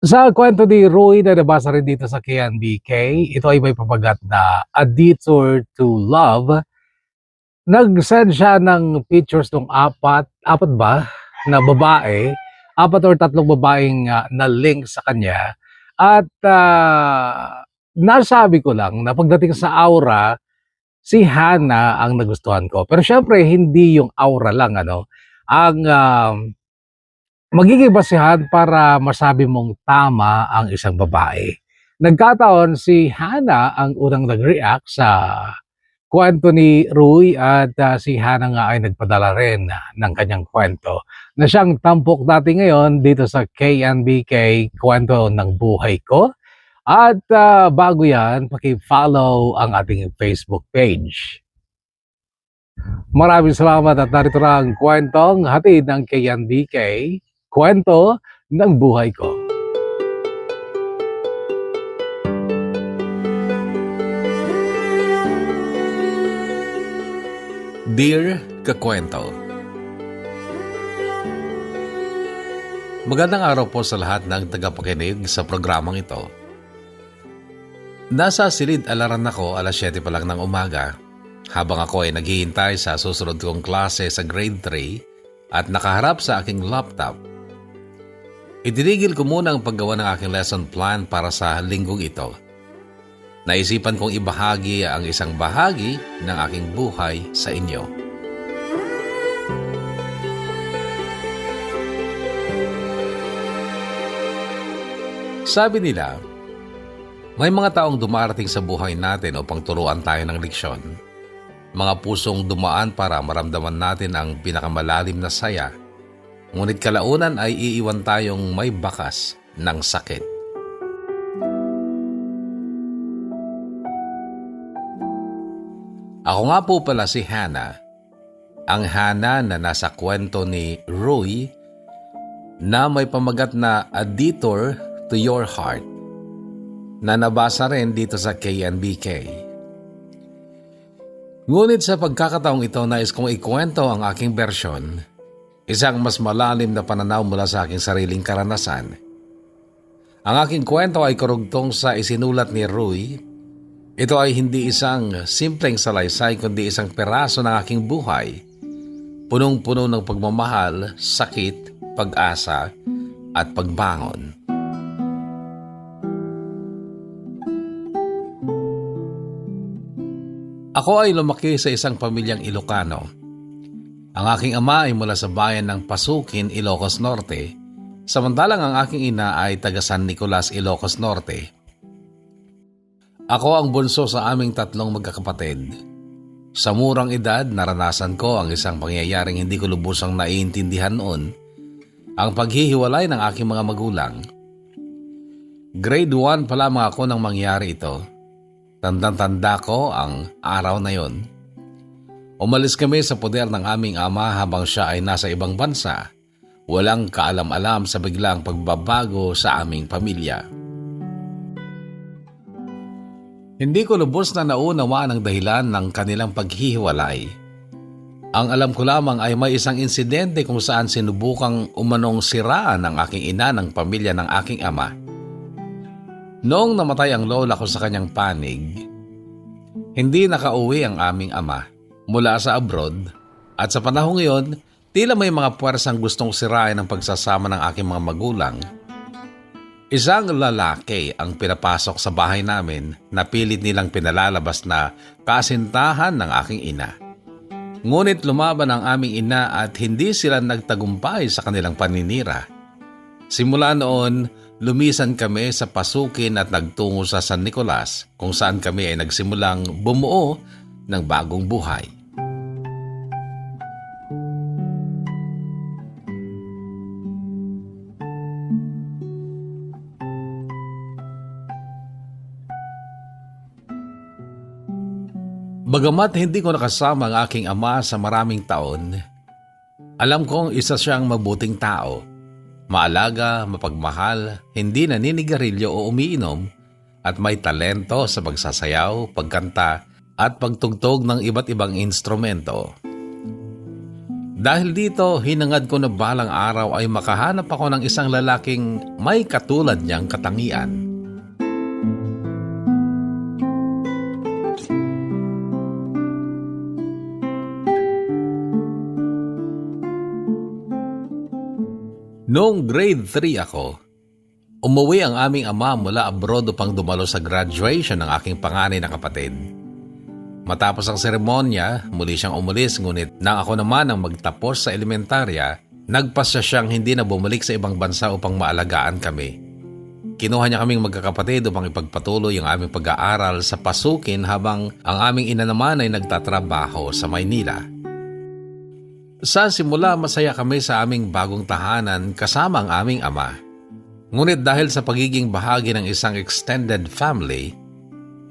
Sa kwento ni Roy na nabasa rin dito sa KNBK, ito ay may papagat na A Detour to Love. Nag-send siya ng pictures ng apat ba na babae, apat or tatlong babaeng na link sa kanya. At nasabi ko lang na pagdating sa aura, si Hannah ang nagustuhan ko. Pero syempre, hindi yung aura lang, ano. Ang magiging basehan para masabi mong tama ang isang babae. Nagkataon si Hannah ang unang nag-react sa kwento ni Rui at si Hannah nga ay nagpadala rin ng kanyang kwento na siyang tampok natin ngayon dito sa KNBK Kwento ng Buhay Ko. At bago yan, paki-follow ang ating Facebook page. Maraming salamat at narito na ang kwentong hatid ng KNBK Kwento ng Buhay Ko. Dear Kakwento, magandang araw po sa lahat ng tagapakinig sa programang ito. Nasa silid-alaran ako alas 7 pa lang ng umaga habang ako ay naghihintay sa susunod kong klase sa grade 3 at nakaharap sa aking laptop. Itinigil ko muna ang paggawa ng aking lesson plan para sa linggong ito. Naisipan kong ibahagi ang isang bahagi ng aking buhay sa inyo. Sabi nila, may mga taong dumarating sa buhay natin upang turuan tayo ng leksyon. Mga pusong dumaan para maramdaman natin ang pinakamalalim na saya, ngunit kalaunan ay iiwan tayong may bakas ng sakit. Ako nga po pala si Hannah, ang Hannah na nasa kwento ni Roy na may pamagat na A Detour to Your Heart na nabasa rin dito sa KNBK. Ngunit sa pagkakataong ito, nais kong ikwento ang aking bersyon, isang mas malalim na pananaw mula sa aking sariling karanasan. Ang aking kwento ay karugtong sa isinulat ni Roy. Ito ay hindi isang simpleng salaysay kundi isang peraso ng aking buhay, punong-puno ng pagmamahal, sakit, pag-asa at pagbangon. Ako ay lumaki sa isang pamilyang Ilocano. Ang aking ama ay mula sa bayan ng Pasukin, Ilocos Norte, samantalang ang aking ina ay taga San Nicolas, Ilocos Norte. Ako ang bunso sa aming tatlong magkakapatid. Sa murang edad, naranasan ko ang isang pangyayaring hindi ko lubusang naiintindihan noon, ang paghihiwalay ng aking mga magulang. Grade 1 pa lamang ako nang mangyari ito. Tandang-tanda ko ang araw na yon. Umalis kami sa poder ng aming ama habang siya ay nasa ibang bansa. Walang kaalam-alam sa biglang pagbabago sa aming pamilya. Hindi ko lubos na naunawaan ang dahilan ng kanilang paghihiwalay. Ang alam ko lamang ay may isang insidente kung saan sinubukang umanong siraan ng aking ina ng pamilya ng aking ama. Noong namatay ang lola ko sa kanyang panig, hindi nakauwi ang aming ama mula sa abroad at sa panahong iyon, tila may mga puwersang gustong sirain ang pagsasama ng aking mga magulang. Isang lalaki ang pinapasok sa bahay namin na pilit nilang pinalalabas na kasintahan ng aking ina. Ngunit lumaban ang aming ina at hindi sila nagtagumpay sa kanilang paninira. Simula noon, lumisan kami sa Pasukin at nagtungo sa San Nicolas kung saan kami ay nagsimulang bumuo ng bagong buhay. Bagamat hindi ko nakasama ang aking ama sa maraming taon, alam kong isa siyang mabuting tao. Maalaga, mapagmahal, hindi naninigarilyo o umiinom, at may talento sa pagsasayaw, pagkanta, at pagtugtog ng iba't ibang instrumento. Dahil dito, hinangad ko na balang araw ay makahanap ako ng isang lalaking may katulad niyang katangian. Noong grade 3 ako, umuwi ang aming ama mula abroad upang dumalo sa graduation ng aking panganay na kapatid. Matapos ang seremonya, muli siyang umalis ngunit nang ako naman ang magtapos sa elementarya, nagpasya siyang hindi na bumalik sa ibang bansa upang maalagaan kami. Kinuha niya kaming magkakapatid upang ipagpatuloy ang aming pag-aaral sa pasukin habang ang aming ina naman ay nagtatrabaho sa Maynila. Sa simula masaya kami sa aming bagong tahanan kasama ang aming ama. Ngunit dahil sa pagiging bahagi ng isang extended family,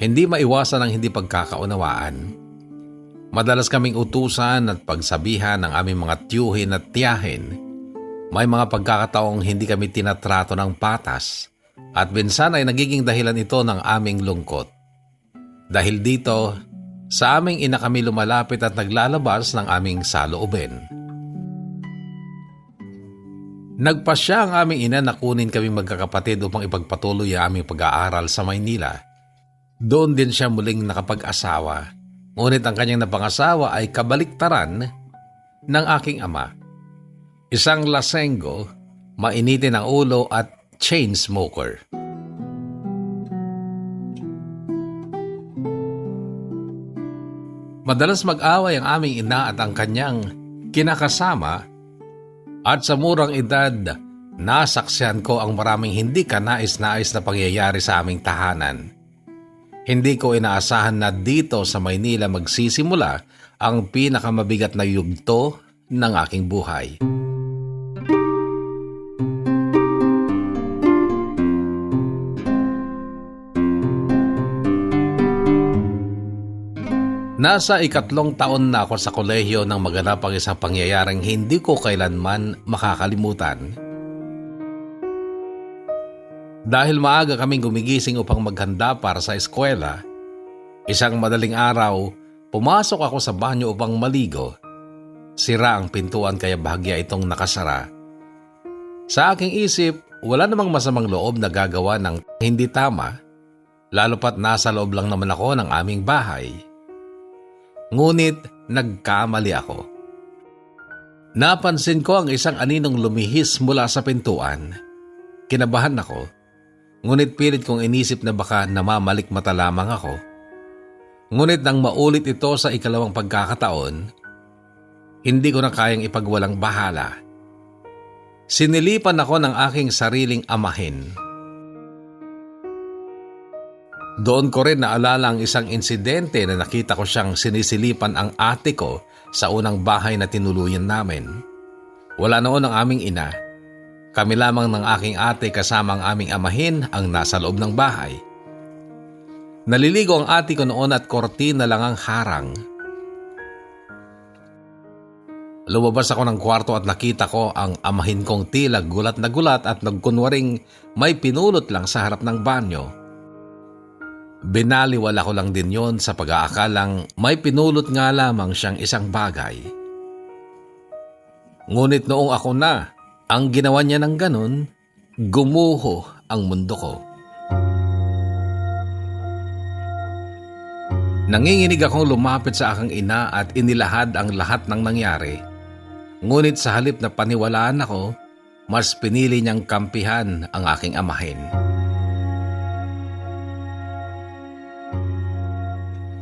hindi maiwasan ang hindi pagkakaunawaan. Madalas kaming utusan at pagsabihan ng aming mga tiyuhin at tiyahin. May mga pagkakataong hindi kami tinatrato ng patas at minsan ay nagiging dahilan ito ng aming lungkot. Dahil dito, sa aming ina kami lumalapit at naglalabas ng aming saloobin. Nagpasya ang aming ina na kunin kaming magkakapatid upang ipagpatuloy ang aming pag-aaral sa Maynila. Doon din siya muling nakapag-asawa. Ngunit ang kanyang napangasawa ay kabaliktaran ng aking ama. Isang lasenggo, mainitin ang ulo at chain smoker. Madalas mag-away ang aming ina at ang kanyang kinakasama at sa murang edad, nasaksihan ko ang maraming hindi kanais-nais na pangyayari sa aming tahanan. Hindi ko inaasahan na dito sa Maynila magsisimula ang pinakamabigat na yugto ng aking buhay. Nasa 3 taon na ako sa kolehiyo nang maganap ang isang pangyayaring hindi ko kailanman makakalimutan. Dahil maaga kaming gumigising upang maghanda para sa eskwela, isang madaling araw, pumasok ako sa banyo upang maligo. Sira ang pintuan kaya bahagya itong nakasara. Sa aking isip, wala namang masamang loob na gagawa ng hindi tama, lalo pat nasa loob lang naman ako ng aming bahay. Ngunit nagkamali ako. Napansin ko ang isang aninong lumihis mula sa pintuan. Kinabahan ako, ngunit pilit kong inisip na baka namamalikmata lamang ako. Ngunit nang maulit ito sa 2nd pagkakataon, hindi ko na kayang ipagwalang bahala. Sinilipan ako ng aking sariling amahin. Doon ko rin naalala ang isang insidente na nakita ko siyang sinisilipan ang ate ko sa unang bahay na tinuluyan namin. Wala noon ang aming ina. Kami lamang ng aking ate kasama ang aming amahin ang nasa loob ng bahay. Naliligo ang ate ko noon at kortina lang ang harang. Lumabas ako ng kwarto at nakita ko ang amahin kong tila gulat na gulat at nagkunwaring may pinulot lang sa harap ng banyo. Binaliwala ko lang din yon sa pag-aakalang may pinulot nga lamang siyang isang bagay. Ngunit noong ako na ang ginawa niya ng ganun, gumuho ang mundo ko. Nanginginig akong lumapit sa aking ina at inilahad ang lahat ng nangyari. Ngunit sa halip na paniwalaan ako, mas pinili niyang kampihan ang aking amahin.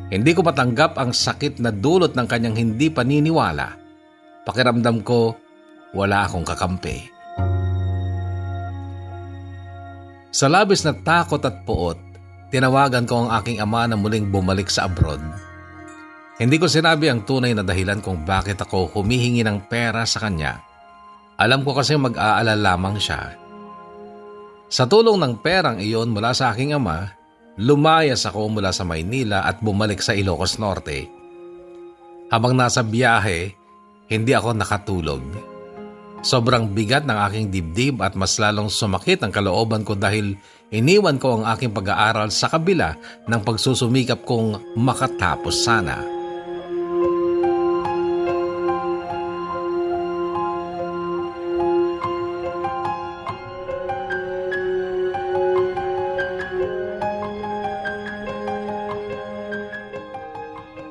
Hindi ko matanggap ang sakit na dulot ng kanyang hindi paniniwala. Pakiramdam ko, wala akong kakampi. Sa labis na takot at puot, tinawagan ko ang aking ama na muling bumalik sa abroad. Hindi ko sinabi ang tunay na dahilan kung bakit ako humihingi ng pera sa kanya. Alam ko kasi mag-aalala lamang siya. Sa tulong ng perang iyon mula sa aking ama, lumayas ako mula sa Maynila at bumalik sa Ilocos Norte. Habang nasa biyahe, hindi ako nakatulog. Sobrang bigat ng aking dibdib at mas lalong sumakit ang kalooban ko dahil iniwan ko ang aking pag-aaral sa kabila ng pagsusumikap kong makatapos sana.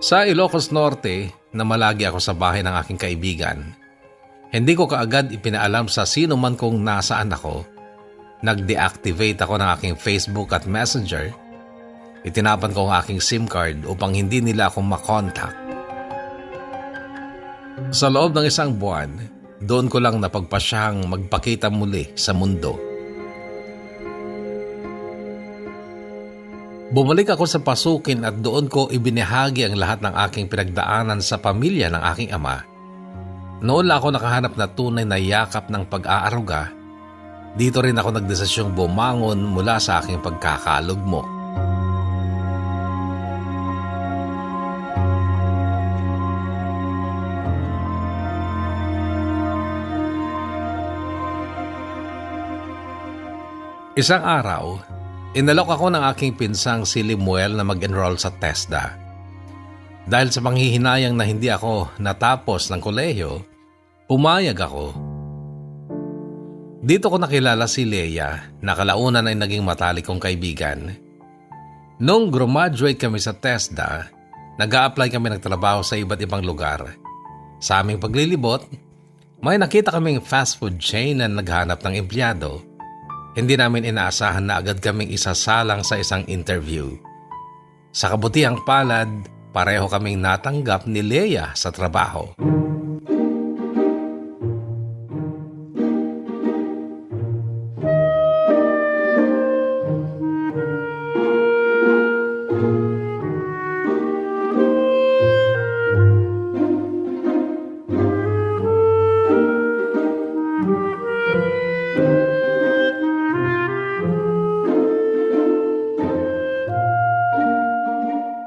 Sa Ilocos Norte, namalagi ako sa bahay ng aking kaibigan. Hindi ko kaagad ipinaalam sa sino man kung nasaan ako. Nag-deactivate ako ng aking Facebook at Messenger. Itinapan ko ang aking SIM card upang hindi nila ako makontak. Sa loob ng isang buwan, doon ko lang napagpasyang magpakita muli sa mundo. Bumalik ako sa pasukin at doon ko ibinahagi ang lahat ng aking pinagdaanan sa pamilya ng aking ama. Noon lang ako nakahanap na tunay na yakap ng pag-aaruga. Dito rin ako nagdesisyong bumangon mula sa aking pagkakalugmok. Isang araw, inalok ako ng aking pinsang si Limuel na mag-enroll sa TESDA. Dahil sa panghihinayang na hindi ako natapos ng kolehiyo, pumayag ako. Dito ko nakilala si Leia na kalaunan ay naging matalik kong kaibigan. Nung graduate kami sa TESDA, nag-a-apply kami ng trabaho sa iba't ibang lugar. Sa aming paglilibot, may nakita kaming fast food chain na naghanap ng empleyado. Hindi namin inaasahan na agad kaming isasalang sa isang interview. Sa kabutihang palad, pareho kaming natanggap ni Leia sa trabaho.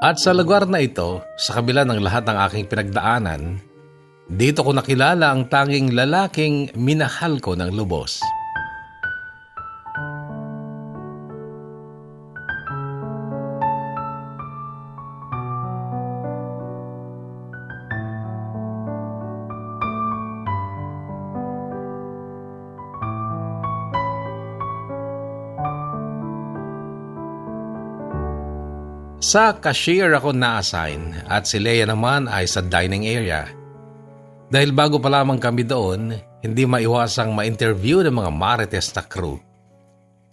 At sa lugar na ito, sa kabila ng lahat ng aking pinagdaanan, dito ko nakilala ang tanging lalaking minahal ko ng lubos. Sa cashier ako na-assign at si Leia naman ay sa dining area. Dahil bago pa lamang kami doon, hindi maiwasang ma-interview ng mga marites na crew.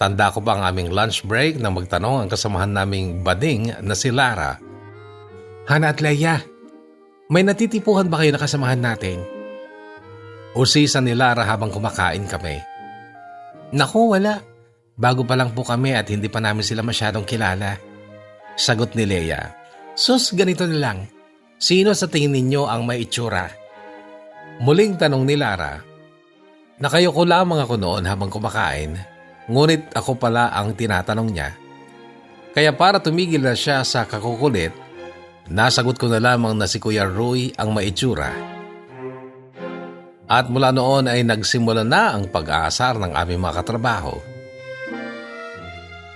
Tanda ko pa ang aming lunch break nang magtanong ang kasamahan naming bading na si Lara. Hana at Leia, may natitipuhan ba kayo na kasamahan natin? Usisa ni Lara habang kumakain kami. Naku, wala. Bago pa lang po kami at hindi pa namin sila masyadong kilala. Sagot ni Leia. Sus, ganito na lang. Sino sa tingin ninyo ang may itsura? Muling tanong ni Lara. Nakayuko lamang ako noon habang kumakain, ngunit ako pala ang tinatanong niya. Kaya para tumigil na siya sa kakukulit, nasagot ko na lamang na si Kuya Roy ang may itsura. At mula noon ay nagsimula na ang pag-aasar ng aming mga katrabaho.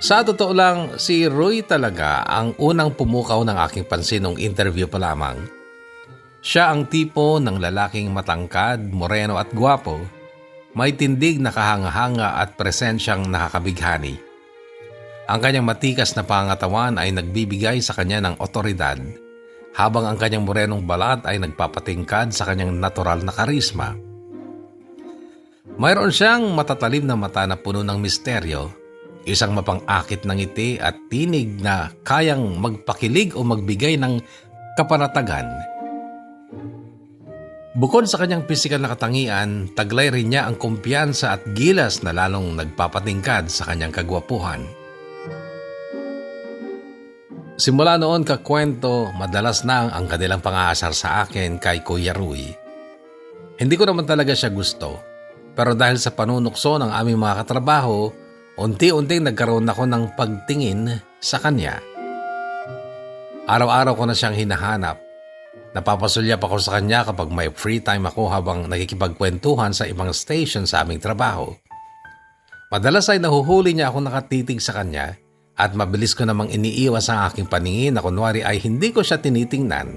Sa totoo lang, si Roy talaga ang unang pumukaw ng aking pansin nung interview pa lamang. Siya ang tipo ng lalaking matangkad, moreno at gwapo, may tindig na kahanga-hanga at presensyang nakakabighani. Ang kanyang matikas na pangatawan ay nagbibigay sa kanya ng otoridad, habang ang kanyang morenong balat ay nagpapatingkad sa kanyang natural na karisma. Mayroon siyang matatalim na mata na puno ng misteryo, isang mapang-akit ng ngiti at tinig na kayang magpakilig o magbigay ng kapanatagan. Bukod sa kanyang pisikal na katangian, taglay rin niya ang kumpiyansa at gilas na lalong nagpapatingkad sa kanyang kagwapuhan. Simula noon kakwento, madalas na ang kanilang pang-aasar sa akin kay Kuya Rui. Hindi ko naman talaga siya gusto, pero dahil sa panunukso ng aming mga katrabaho, unti-unting nagkaroon ako ng pagtingin sa kanya. Araw-araw ko na siyang hinahanap. Napapasulyap ako sa kanya kapag may free time ako habang nakikipagkwentuhan sa ibang station sa aming trabaho. Madalas ay nahuhuli niya ako nakatitig sa kanya at mabilis ko namang iniiwas ang aking paningin na kunwari ay hindi ko siya tinitingnan.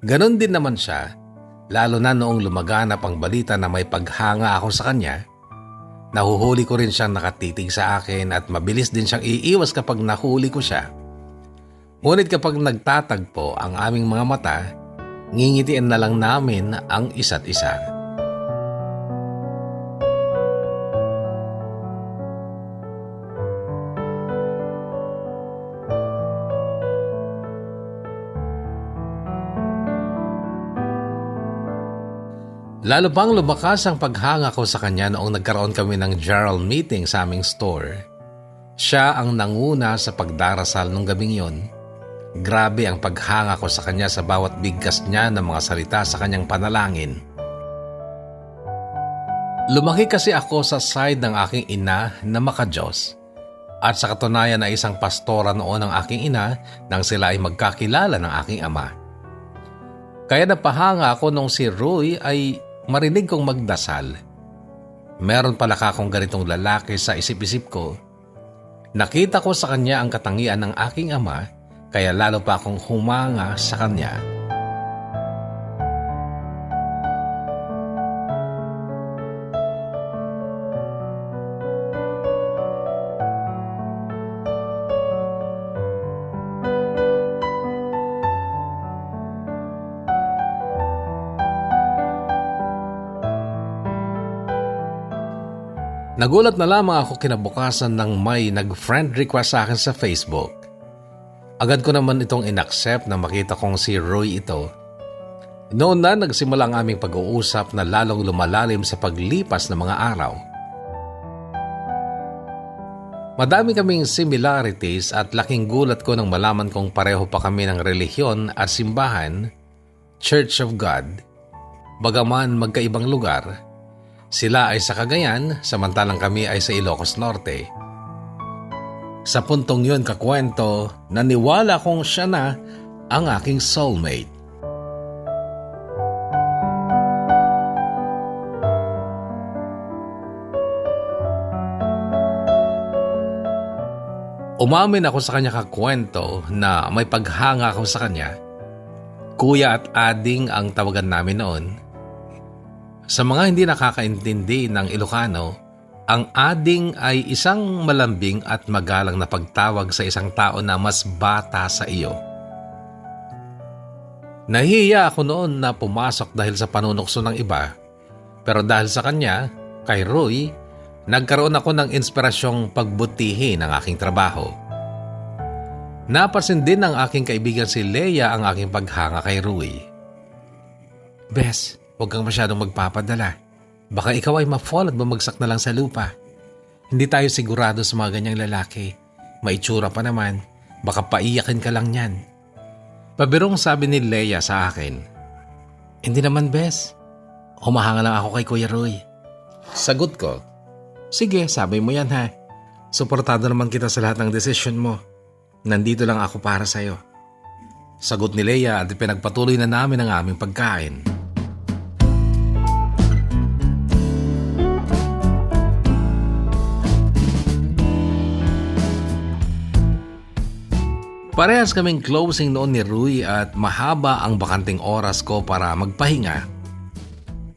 Ganon din naman siya, lalo na noong lumaganap ang balita na may paghanga ako sa kanya. Nahuhuli ko rin siyang nakatitig sa akin at mabilis din siyang iiwas kapag nahuli ko siya. Ngunit kapag nagtatagpo ang aming mga mata, ngingitian na lang namin ang isa't isa. Lalo pang lumakas ang paghanga ko sa kanya noong nagkaroon kami ng Gerald meeting sa aming store. Siya ang nanguna sa pagdarasal nung gabing yon. Grabe ang paghanga ko sa kanya sa bawat bigkas niya ng mga salita sa kanyang panalangin. Lumaki kasi ako sa side ng aking ina na maka-Diyos. At sa katunayan na isang pastora noon ng aking ina nang sila ay magkakilala ng aking ama. Kaya napahanga ako nung si Roy ay marinig kong magdasal. Meron pala akong ganitong lalaki sa isip-isip ko. Nakita ko sa kanya ang katangian ng aking ama, kaya lalo pa akong humanga sa kanya. Nagulat na lamang ako kinabukasan nang may nag-friend request sa akin sa Facebook. Agad ko naman itong inaccept na makita kong si Roy ito. Noon na nagsimula ang aming pag-uusap na lalong lumalalim sa paglipas ng mga araw. Madami kaming similarities at laking gulat ko nang malaman kong pareho pa kami ng relihiyon at simbahan, Church of God. Bagaman magkaibang lugar, sila ay sa Cagayan, samantalang kami ay sa Ilocos Norte. Sa puntong yun kakwento, naniwala kong siya na ang aking soulmate. Umamin ako sa kanya kakwento na may paghanga ako sa kanya. Kuya at ading ang tawagan namin noon. Sa mga hindi nakakaintindi ng Ilocano, ang ading ay isang malambing at magalang na pagtawag sa isang tao na mas bata sa iyo. Nahihiya ako noon na pumasok dahil sa panunukso ng iba, pero dahil sa kanya, kay Roy, nagkaroon ako ng inspirasyong pagbutihin ang aking trabaho. Napansin din ng aking kaibigan si Leia ang aking paghanga kay Roy. Bes, huwag kang masyadong magpapadala. Baka ikaw ay ma-fall at bumagsak na lang sa lupa. Hindi tayo sigurado sa mga ganyang lalaki. Maitsura pa naman. Baka paiyakin ka lang yan. Pabirong sabi ni Leia sa akin. Hindi naman, Bes. Humahanga lang ako kay Kuya Roy. Sagot ko. Sige, sabi mo yan ha. Suportado naman kita sa lahat ng desisyon mo. Nandito lang ako para sa'yo. Sagot ni Leia at pinagpatuloy na namin ang aming pagkain. Parehas kaming closing noon ni Roy at mahaba ang bakanting oras ko para magpahinga.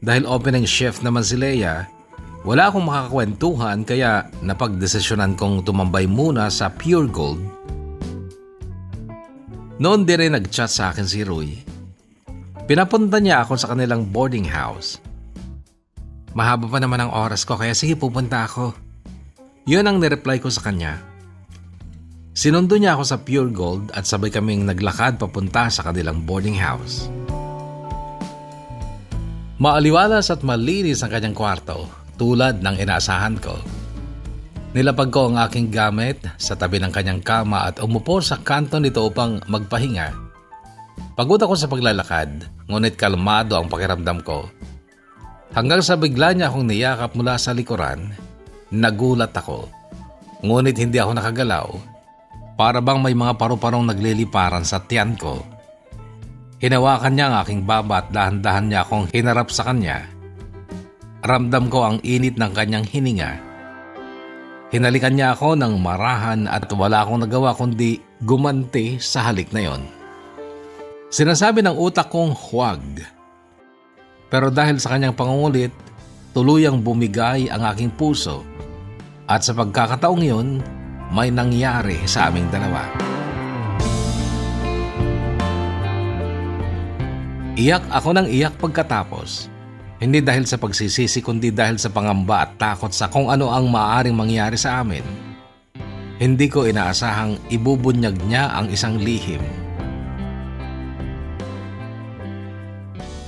Dahil opening shift naman si Leia, wala akong makakakwentuhan kaya napagdesisyonan kong tumambay muna sa Pure Gold. Noon din rin nag-chat sa akin si Roy. Pinapunta niya ako sa kanilang boarding house. Mahaba pa naman ang oras ko kaya sige pupunta ako. Yun ang nireply ko sa kanya. Sinundo niya ako sa Pure Gold at sabay kaming naglakad papunta sa kanilang boarding house. Maaliwalas at malinis ang kanyang kwarto tulad ng inaasahan ko. Nilapag ko ang aking gamit sa tabi ng kanyang kama at umupo sa kanto nito upang magpahinga. Pagod ako sa paglalakad, ngunit kalmado ang pakiramdam ko. Hanggang sa bigla niya akong niyakap mula sa likuran, nagulat ako. Ngunit hindi ako nakagalaw. Para bang may mga paru-parong nagliliparan sa tiyan ko. Hinawakan niya ang aking baba at dahan-dahan niya akong hinarap sa kanya. Ramdam ko ang init ng kanyang hininga. Hinalikan niya ako ng marahan at wala akong nagawa kundi gumanti sa halik na yon. Sinasabi ng utak kong huwag. Pero dahil sa kanyang pangungulit, tuluyang bumigay ang aking puso. At sa pagkakataong yon, may nangyari sa aming dalawa. Iyak ako ng iyak pagkatapos. Hindi dahil sa pagsisisi kundi dahil sa pangamba at takot sa kung ano ang maaaring mangyari sa amin. Hindi ko inaasahang ibubunyag niya ang isang lihim.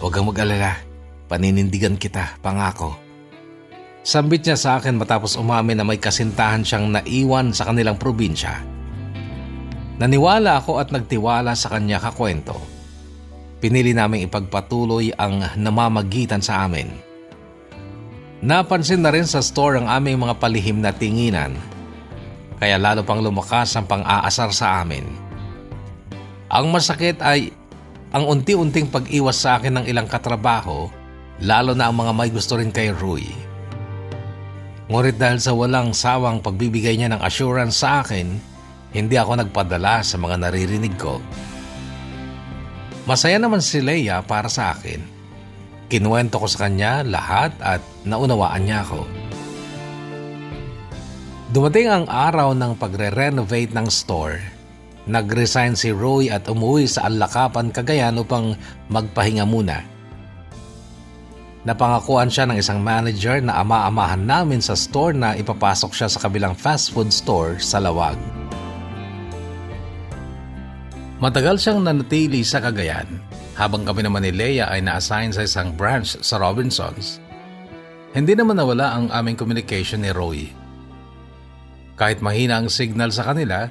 Huwag kang mag-alala, paninindigan kita, pangako. Sambit niya sa akin matapos umamin na may kasintahan siyang naiwan sa kanilang probinsya. Naniwala ako at nagtiwala sa kanya kakwento. Pinili naming ipagpatuloy ang namamagitan sa amin. Napansin na rin sa store ang aming mga palihim na tinginan, kaya lalo pang lumakas ang pang-aasar sa amin. Ang masakit ay ang unti-unting pag-iwas sa akin ng ilang katrabaho, lalo na ang mga may gusto rin kay Rui. Ngunit dahil sa walang sawang pagbibigay niya ng assurance sa akin, hindi ako nagpadala sa mga naririnig ko. Masaya naman si Leia para sa akin. Kinuwento ko sa kanya lahat at naunawaan niya ako. Dumating ang araw ng pagre-renovate ng store. Nag-resign si Roy at umuwi sa Alakapan, Cagayan upang magpahinga muna. Napangakuan siya ng isang manager na ama-amahan namin sa store na ipapasok siya sa kabilang fast food store sa Lawag. Matagal siyang nanatili sa Cagayan, habang kami naman ni Leia ay na-assign sa isang branch sa Robinsons. Hindi naman nawala ang aming communication ni Roy. Kahit mahina ang signal sa kanila,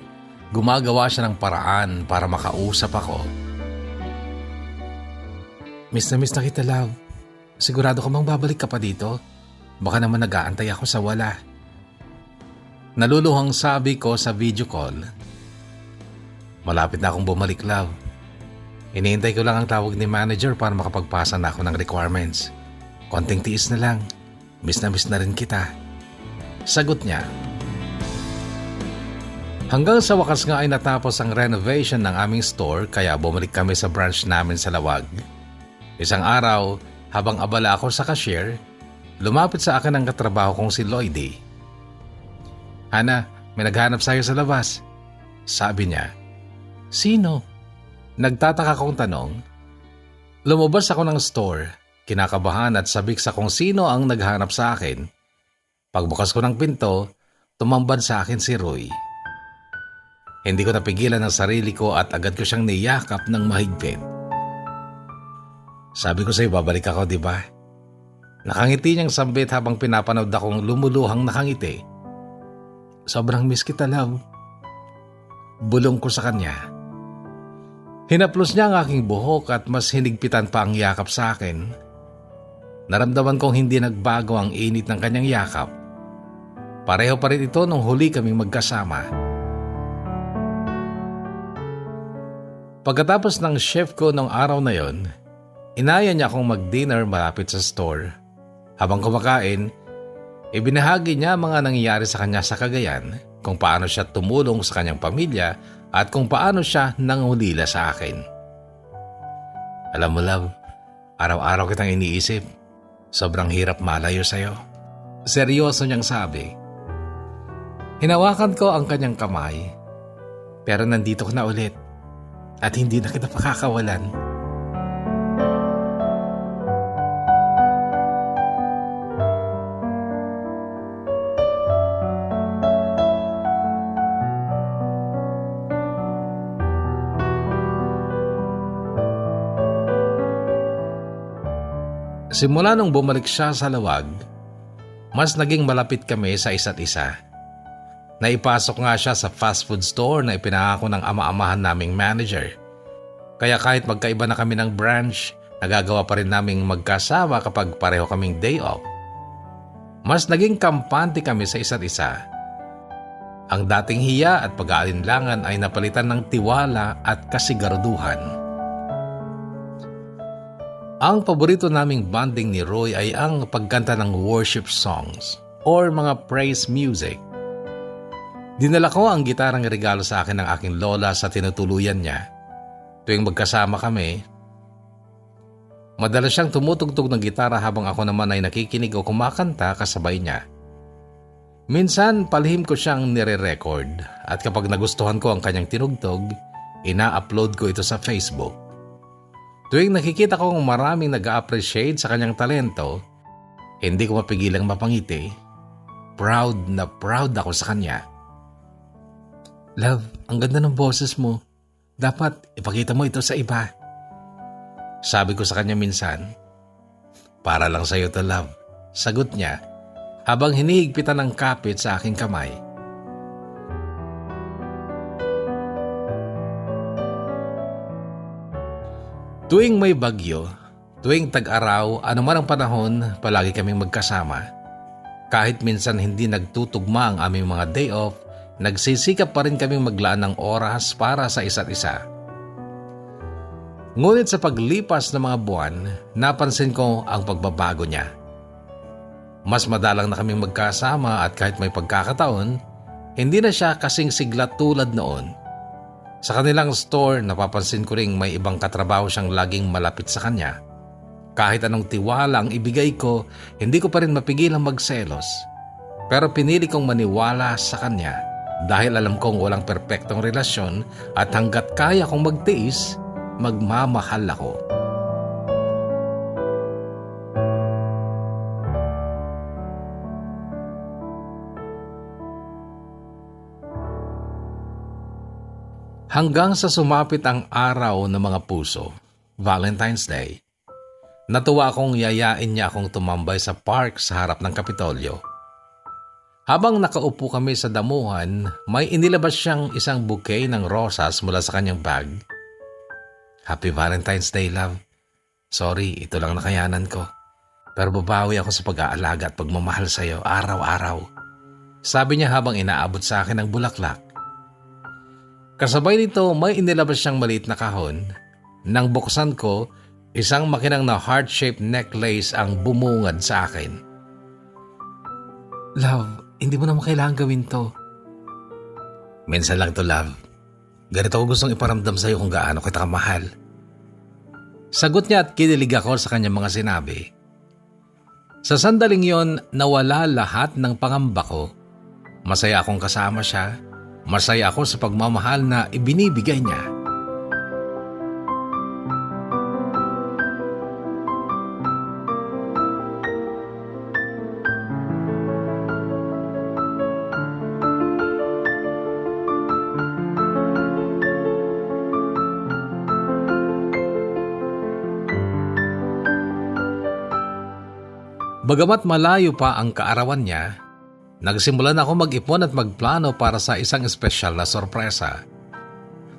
gumagawa siya ng paraan para makausap ako. Miss na kita, love. Sigurado ka bang babalik ka pa dito? Baka naman nag-aantay ako sa wala. Naluluhang sabi ko sa video call. Malapit na akong bumalik, love. Iniintay ko lang ang tawag ni manager para makapagpasa na ako ng requirements. Konting tiis na lang. Miss na rin kita. Sagot niya. Hanggang sa wakas nga ay natapos ang renovation ng aming store kaya bumalik kami sa branch namin sa Lawag. Isang araw, habang abala ako sa cashier, lumapit sa akin ang katrabaho kong si Lloydie. Hana, may naghanap sa'yo sa labas. Sabi niya. Sino? Nagtataka kong tanong. Lumabas ako ng store, kinakabahan at sabik sa kung sino ang naghanap sa akin. Pagbukas ko ng pinto, tumambad sa akin si Roy. Hindi ko napigilan ang sarili ko at agad ko siyang niyakap ng mahigpit. Sabi ko sa'yo babalik ako, di ba? Nakangiti niyang sambit habang pinapanood akong lumuluhang nakangiti. Sobrang miss kita, love. Bulong ko sa kanya. Hinaplos niya ang aking buhok at mas hinigpitan pa ang yakap sa akin. Naramdaman kong hindi nagbago ang init ng kanyang yakap. Pareho pa rin ito nung huli kaming magkasama. Pagkatapos ng shift ko nung araw na yon, inaya niya akong mag-dinner malapit sa store. Habang kumakain, ibinahagi niya mga nangyayari sa kanya sa Cagayan, kung paano siya tumulong sa kanyang pamilya at kung paano siya nangulila sa akin. Alam mo, love, araw-araw kitang iniisip. Sobrang hirap malayo sa'yo. Seryoso niyang sabi. Hinawakan ko ang kanyang kamay, pero nandito ko na ulit at hindi na kita pakakawalan. Simula nung bumalik siya sa Lawag, mas naging malapit kami sa isa't isa. Naipasok nga siya sa fast food store na ipinangako ng ama-amahan naming manager. Kaya kahit magkaiba na kami ng branch, nagagawa pa rin naming magkasama kapag pareho kaming day off. Mas naging kampante kami sa isa't isa. Ang dating hiya at pag-aalinlangan ay napalitan ng tiwala at kasigaruduhan. Ang paborito naming bonding ni Roy ay ang pagkanta ng worship songs or mga praise music. Dinala ko ang gitarang regalo sa akin ng aking lola sa tinutuluyan niya. Tuwing magkasama kami, madalas siyang tumutugtog ng gitara habang ako naman ay nakikinig o kumakanta kasabay niya. Minsan palihim ko siyang nire-record at kapag nagustuhan ko ang kanyang tinugtog, ina-upload ko ito sa Facebook. Tuwing nakikita kong maraming nag-a-appreciate sa kanyang talento, hindi ko mapigilang mapangiti. Proud na proud ako sa kanya. Love, ang ganda ng boses mo. Dapat ipakita mo ito sa iba. Sabi ko sa kanya minsan. Para lang sa'yo to, love. Sagot niya habang hinihigpitan ng kapit sa aking kamay. Tuwing may bagyo, tuwing tag-araw, anuman ang panahon, palagi kaming magkasama. Kahit minsan hindi nagtutugma ang aming mga day off, nagsisikap pa rin kaming maglaan ng oras para sa isa't isa. Ngunit sa paglipas ng mga buwan, napansin ko ang pagbabago niya. Mas madalang na kaming magkasama at kahit may pagkakataon, hindi na siya kasing sigla tulad noon. Sa kanilang store, napapansin ko ring may ibang katrabaho siyang laging malapit sa kanya. Kahit anong tiwala ang ibigay ko, hindi ko pa rin mapigilang magselos. Pero pinili kong maniwala sa kanya dahil alam kong walang perpektong relasyon at hanggat kaya kong magtiis, magmamahal ako. Hanggang sa sumapit ang araw ng mga puso, Valentine's Day, natuwa akong yayain niya akong tumambay sa park sa harap ng Kapitolyo. Habang nakaupo kami sa damuhan, may inilabas siyang isang bouquet ng rosas mula sa kanyang bag. Happy Valentine's Day, love. Sorry, ito lang nakayanan ko. Pero babawi ako sa pag-aalaga at pagmamahal sa iyo araw-araw. Sabi niya habang inaabot sa akin ang bulaklak. Kasabay nito, may inilabas siyang maliit na kahon. Nang buksan ko, isang makinang na heart-shaped necklace ang bumungad sa akin. Love, hindi mo naman kailangan gawin to. Minsan lang to, love. Ganito ko gustong iparamdam sa iyo kung gaano kita kamahal. Sagot niya at kinilig ako sa kanyang mga sinabi. Sa sandaling yon, nawala lahat ng pangamba ko. Masaya akong kasama siya. Masaya ako sa pagmamahal na ibinibigay niya. Bagamat malayo pa ang kaarawan niya, nagsimulan ako mag-ipon at magplano para sa isang espesyal na sorpresa.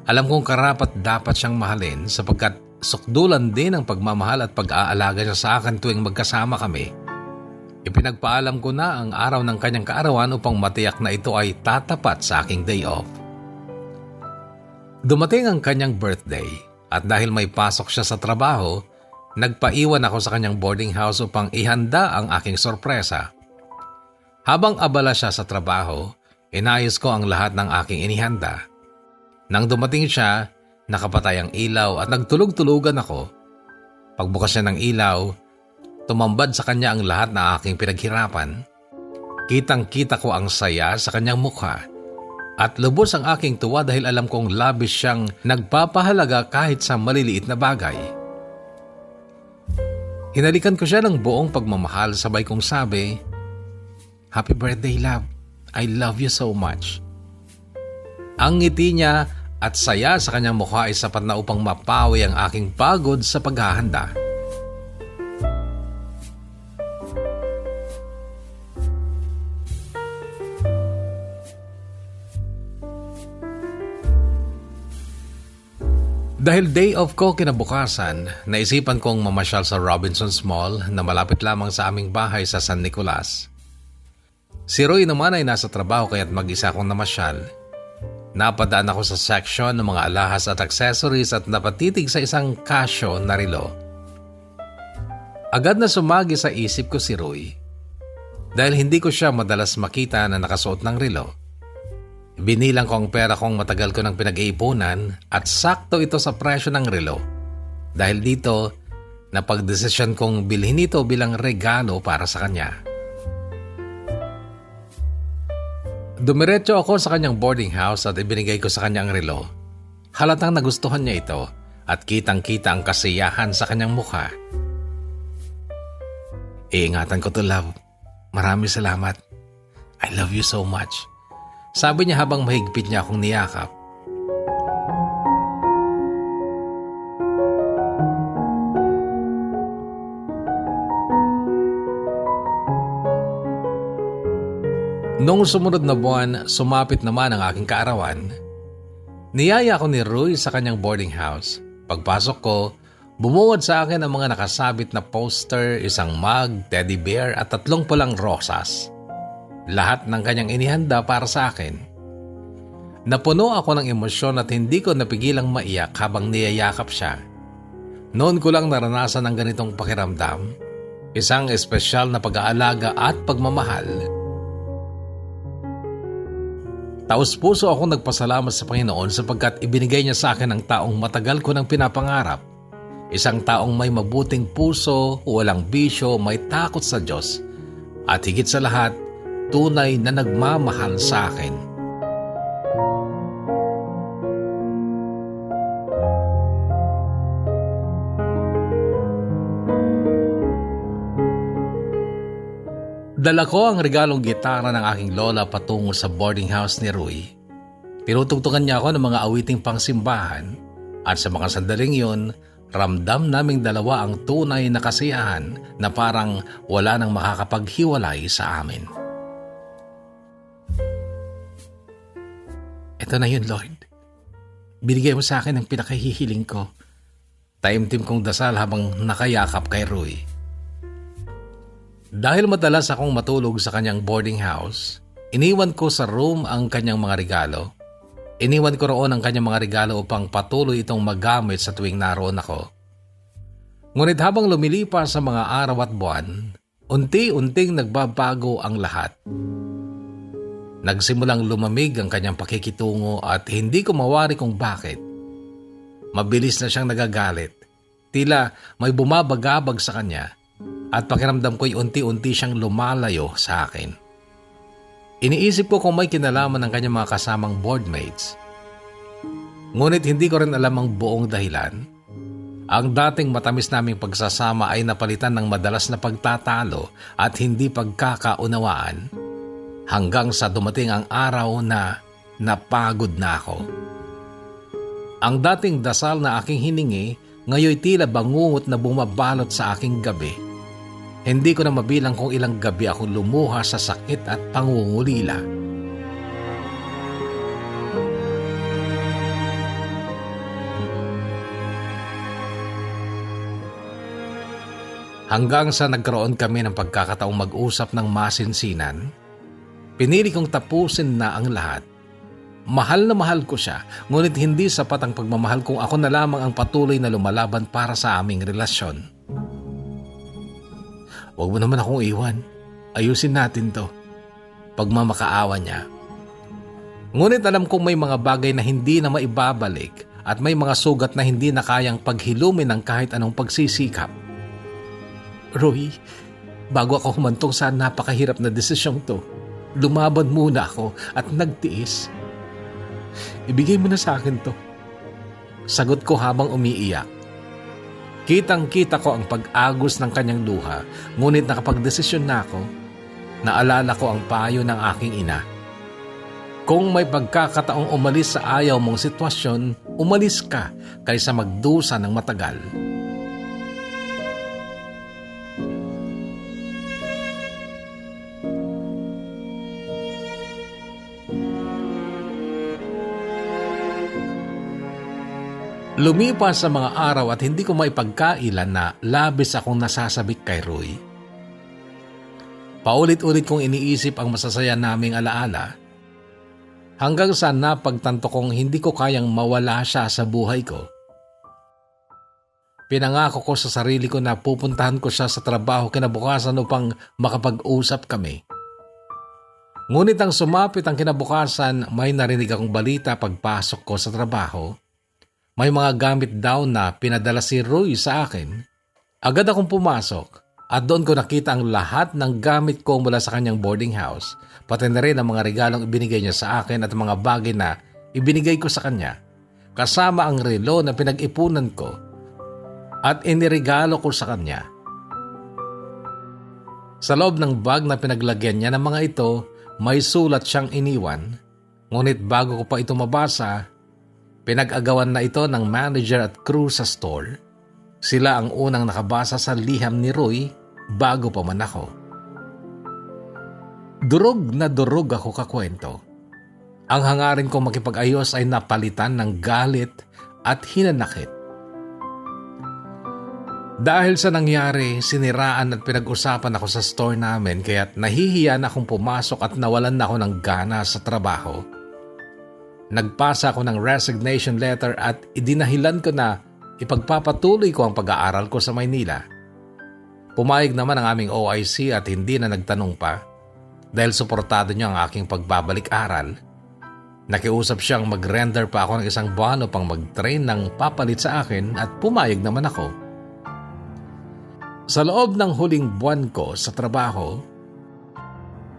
Alam kong karapat dapat siyang mahalin sapagkat sukdulan din ang pagmamahal at pag-aalaga niya sa akin tuwing magkasama kami. Ipinagpaalam ko na ang araw ng kanyang kaarawan upang matiyak na ito ay tatapat sa aking day off. Dumating ang kanyang birthday at dahil may pasok siya sa trabaho, nagpaiwan ako sa kanyang boarding house upang ihanda ang aking sorpresa. Habang abala siya sa trabaho, inayos ko ang lahat ng aking inihanda. Nang dumating siya, nakapatay ang ilaw at nagtulog-tulugan ako. Pagbukas niya ng ilaw, tumambad sa kanya ang lahat na aking pinaghirapan. Kitang-kita ko ang saya sa kanyang mukha at lubos ang aking tuwa dahil alam kong labis siyang nagpapahalaga kahit sa maliliit na bagay. Hinalikan ko siya ng buong pagmamahal sabay kong sabi, Happy birthday, love. I love you so much. Ang ngiti niya at saya sa kanyang mukha ay sapat na upang mapawi ang aking pagod sa paghahanda. Dahil day off ko kinabukasan, naisipan kong mamasyal sa Robinsons Mall na malapit lamang sa aming bahay sa San Nicolas. Si Roy naman ay nasa trabaho kaya't mag-isa akong namasyal. Napadaan ako sa section ng mga alahas at accessories at napatitig sa isang Casio na relo. Agad na sumagi sa isip ko si Roy. Dahil hindi ko siya madalas makita na nakasuot ng relo. Binilang ko ang pera kong matagal ko nang pinag-iipunan at sakto ito sa presyo ng relo. Dahil dito, napagdesisyon kong bilhin ito bilang regalo para sa kanya. Dumiretso ako sa kanyang boarding house at ibinigay ko sa kanya ang relo. Halatang nagustuhan niya ito at kitang-kita ang kasiyahan sa kanyang mukha. Iingatan ko to, love. Maraming salamat. I love you so much. Sabi niya habang mahigpit niya akong niyakap. Noong sumunod na buwan, sumapit naman ang aking kaarawan. Niyaya ako ni Roy sa kanyang boarding house. Pagpasok ko, bumuwad sa akin ang mga nakasabit na poster, isang mug, teddy bear at 3 pulang rosas. Lahat ng kanyang inihanda para sa akin. Napuno ako ng emosyon at hindi ko napigilang maiyak habang niyayakap siya. Noon ko lang naranasan ang ganitong pakiramdam. Isang espesyal na pag-aalaga at pagmamahal. Taos-puso akong nagpasalamat sa Panginoon sapagkat ibinigay niya sa akin ang taong matagal ko nang pinapangarap. Isang taong may mabuting puso, walang bisyo, may takot sa Diyos. At higit sa lahat, tunay na nagmamahal sa akin. Dala ko ang regalong gitara ng aking lola patungo sa boarding house ni Roy. Tinutugtugan niya ako ng mga awiting pangsimbahan at sa mga sandaling yun, ramdam naming dalawa ang tunay na kasiyahan na parang wala nang makakapaghiwalay sa amin. Ito na yun, Lord. Binigay mo sa akin ang pinakahihiling ko. Taimtim kong dasal habang nakayakap kay Roy. Dahil madalas akong matulog sa kanyang boarding house, iniwan ko sa room ang kanyang mga regalo. Iniwan ko roon ang kanyang mga regalo upang patuloy itong magamit sa tuwing naroon ako. Ngunit habang lumilipas sa mga araw at buwan, unti-unting nagbabago ang lahat. Nagsimulang lumamig ang kanyang pakikitungo at hindi ko mawari kung bakit. Mabilis na siyang nagagalit. Tila may bumabagabag sa kanya. At pakiramdam ko'y unti-unti siyang lumalayo sa akin. Iniisip ko kung may kinalaman ng kanyang mga kasamang boardmates. Ngunit hindi ko rin alam ang buong dahilan. Ang dating matamis naming pagsasama ay napalitan ng madalas na pagtatalo at hindi pagkakaunawaan hanggang sa dumating ang araw na napagod na ako. Ang dating dasal na aking hiningi ngayon tila bangungot na bumabalot sa aking gabi. Hindi ko na mabilang kung ilang gabi akong lumuha sa sakit at pangungulila. Hanggang sa nagkaroon kami ng pagkakataong mag-usap ng masinsinan, pinili kong tapusin na ang lahat. Mahal na mahal ko siya, ngunit hindi sapat ang pagmamahal kung ako na lamang ang patuloy na lumalaban para sa aming relasyon. Huwag mo naman akong iwan. Ayusin natin to. Pagmamakaawa niya. Ngunit alam kong may mga bagay na hindi na maibabalik at may mga sugat na hindi na kayang paghilumin ng kahit anong pagsisikap. Roy, bago ako humantong sa napakahirap na desisyong to, lumaban muna ako at nagtiis. Ibigay mo na sa akin to. Sagot ko habang umiiyak. Kitang-kita ko ang pag-agos ng kanyang luha, ngunit nakapagdesisyon na ako. Naalala ko ang payo ng aking ina. Kung may pagkakataong umalis sa ayaw mong sitwasyon, umalis ka kaysa magdusa ng matagal. Lumipas sa mga araw at hindi ko maipagkailan na labis akong nasasabik kay Roy. Paulit-ulit kong iniisip ang masasaya naming alaala hanggang sa napagtanto kong hindi ko kayang mawala siya sa buhay ko. Pinangako ko sa sarili ko na pupuntahan ko siya sa trabaho kinabukasan upang makapag-usap kami. Ngunit ang sumapit ang kinabukasan, may narinig akong balita pagpasok ko sa trabaho. May mga gamit daw na pinadala si Roy sa akin. Agad akong pumasok at doon ko nakita ang lahat ng gamit ko mula sa kanyang boarding house, pati na rin ang mga regalong ibinigay niya sa akin at mga bagay na ibinigay ko sa kanya. kasama ang relo na pinag-ipunan ko at iniregalo ko sa kanya. Sa loob ng bag na pinaglagyan niya ng mga ito, may sulat siyang iniwan, ngunit bago ko pa ito mabasa, pinag-agawan na ito ng manager at crew sa store. Sila ang unang nakabasa sa liham ni Roy bago pa man ako. Durog na durog ako kakwento. Ang hangarin kong makipag-ayos ay napalitan ng galit at hinanakit. Dahil sa nangyari, siniraan at pinag-usapan ako sa store namin kaya't nahihiya na akong pumasok at nawalan na ako ng gana sa trabaho. Nagpasa ako ng resignation letter at idinahilan ko na ipagpapatuloy ko ang pag-aaral ko sa Maynila. Pumayag naman ang aming OIC at hindi na nagtanong pa dahil suportado niya ang aking pagbabalik-aral. Nakiusap siyang mag-render pa ako ng isang buwan upang mag-train ng papalit sa akin at pumayag naman ako. Sa loob ng huling buwan ko sa trabaho,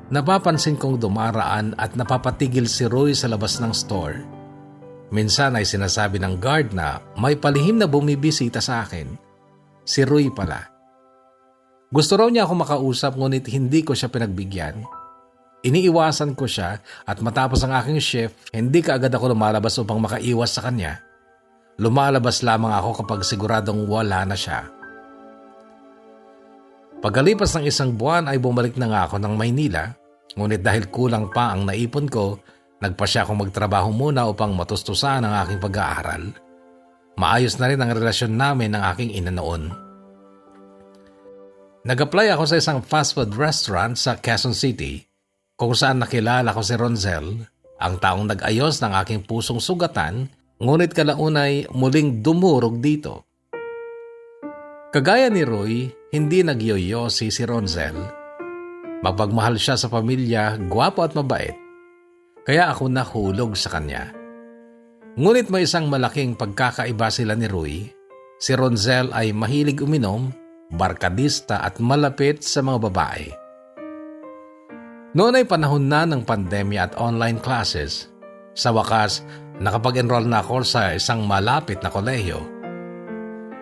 napapansin kong dumaraan at napapatigil si Roy sa labas ng store. Minsan ay sinasabi ng guard na may palihim na bumibisita sa akin. Si Roy pala. Gusto raw niya ako makausap ngunit hindi ko siya pinagbigyan. Iniiwasan ko siya at matapos ang aking shift, hindi kaagad ako lumalabas upang makaiwas sa kanya. Lumalabas lamang ako kapag siguradong wala na siya. Pagkalipas ng isang buwan ay bumalik na nga ako ng Maynila, ngunit dahil kulang pa ang naipon ko, nagpasya akong magtrabaho muna upang matustusan ang aking pag-aaral. Maayos na rin ang relasyon namin ng aking ina noon. Nag-apply ako sa isang fast food restaurant sa Quezon City kung saan nakilala ko si Ronzel, ang taong nag-ayos ng aking pusong sugatan, ngunit kalaunay muling dumurog dito. Kagaya ni Roy, hindi nagyoyosi si Ronzel. Mapagmahal siya sa pamilya, gwapo at mabait. Kaya ako nahulog sa kanya. Ngunit may isang malaking pagkakaiba sila ni Roy. Si Ronzel ay mahilig uminom, barkadista at malapit sa mga babae. Noon ay panahon na ng pandemya at online classes. Sa wakas, nakapag-enroll na ako sa isang malapit na kolehiyo.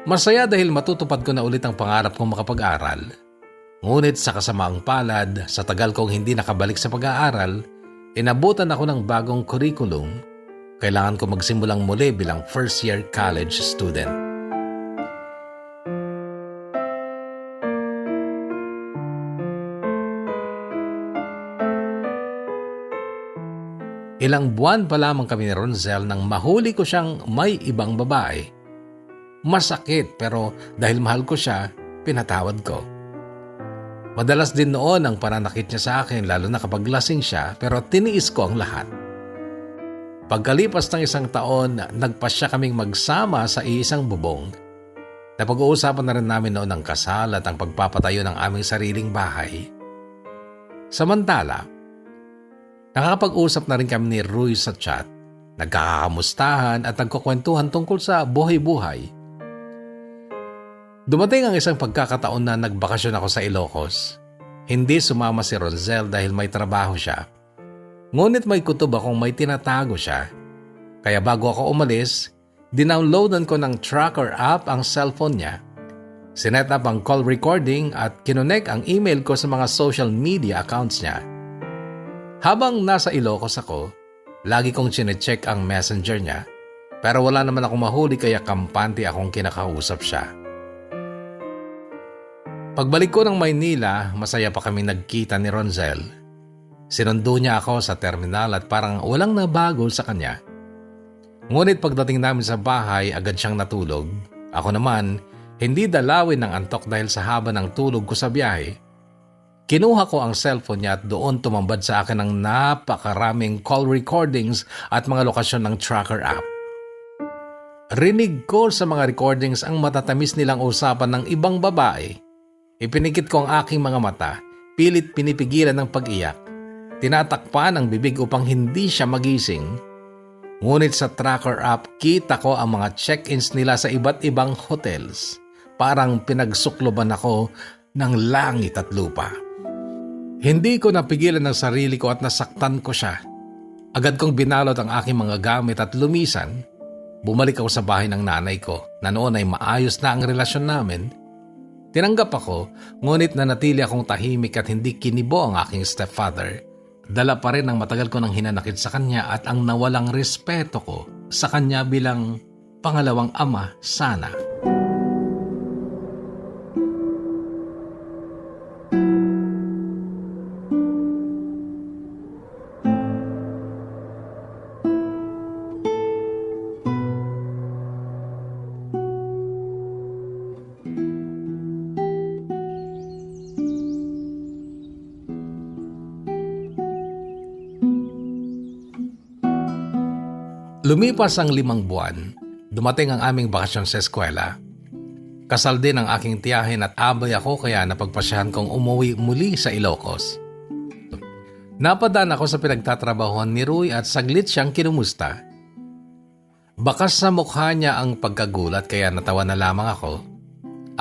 Masaya dahil matutupad ko na ulit ang pangarap kong makapag-aral. Ngunit sa kasamaang palad, sa tagal kong hindi nakabalik sa pag-aaral, inabutan ako ng bagong curriculum. Kailangan ko magsimulang muli bilang first-year college student. Ilang buwan pa lamang kami ni Ronzel nang mahuli ko siyang may ibang babae. Masakit pero dahil mahal ko siya, pinatawad ko. Madalas din noon ang pananakit niya sa akin lalo na kapag lasing siya pero tiniis ko ang lahat. Pagkalipas ng isang taon, nagpasya kaming magsama sa iisang bubong. Napag-uusapan na rin namin noon ang kasal at ang pagpapatayo ng aming sariling bahay. Samantala, nakakapag-usap na rin kami ni Roy sa chat, nagkakamustahan at nagkukwentuhan tungkol sa buhay-buhay. Dumating ang isang pagkakataon na nagbakasyon ako sa Ilocos. Hindi sumama si Ronzel dahil may trabaho siya. Ngunit may kutob akong may tinatago siya. Kaya bago ako umalis, dinownloadan ko ng tracker app ang cellphone niya. Sinet up ang call recording at kinonek ang email ko sa mga social media accounts niya. Habang nasa Ilocos ako, lagi kong chinecheck ang messenger niya pero wala naman akong mahuli kaya kampante akong kinakausap siya. Pagbalik ko ng Maynila, masaya pa kami nagkita ni Ronzel. Sinundo niya ako sa terminal at parang walang nabago sa kanya. Ngunit pagdating namin sa bahay, agad siyang natulog. Ako naman, hindi dalawin ng antok dahil sa haba ng tulog ko sa biyahe. Kinuha ko ang cellphone niya at doon tumambad sa akin ng napakaraming call recordings at mga lokasyon ng tracker app. Rinig ko sa mga recordings ang matatamis nilang usapan ng ibang babae. Ipinikit ko ang aking mga mata, pilit pinipigilan ng pag-iyak. Tinatakpan ang bibig upang hindi siya magising. Ngunit sa tracker app, kita ko ang mga check-ins nila sa iba't ibang hotels. Parang pinagsukloban ako ng langit at lupa. Hindi ko napigilan ang sarili ko at nasaktan ko siya. Agad kong binalot ang aking mga gamit at lumisan. Bumalik ako sa bahay ng nanay ko na noon ay maayos na ang relasyon namin. Tinanggap ako, ngunit nanatili akong tahimik at hindi kinibo ang aking stepfather. Dala pa rin ang matagal ko nang hinanakit sa kanya at ang nawalang respeto ko sa kanya bilang pangalawang ama sana. Lumipas ang 5 buwan, dumating ang aming bakasyon sa eskwela. Kasal din ang aking tiyahin at abay ako kaya napagpasyahan kong umuwi muli sa Ilocos. Napadaan ako sa pinagtatrabahuan ni Ruy at saglit siyang kinumusta. Bakas sa mukha niya ang pagkagulat kaya natawa na lamang ako.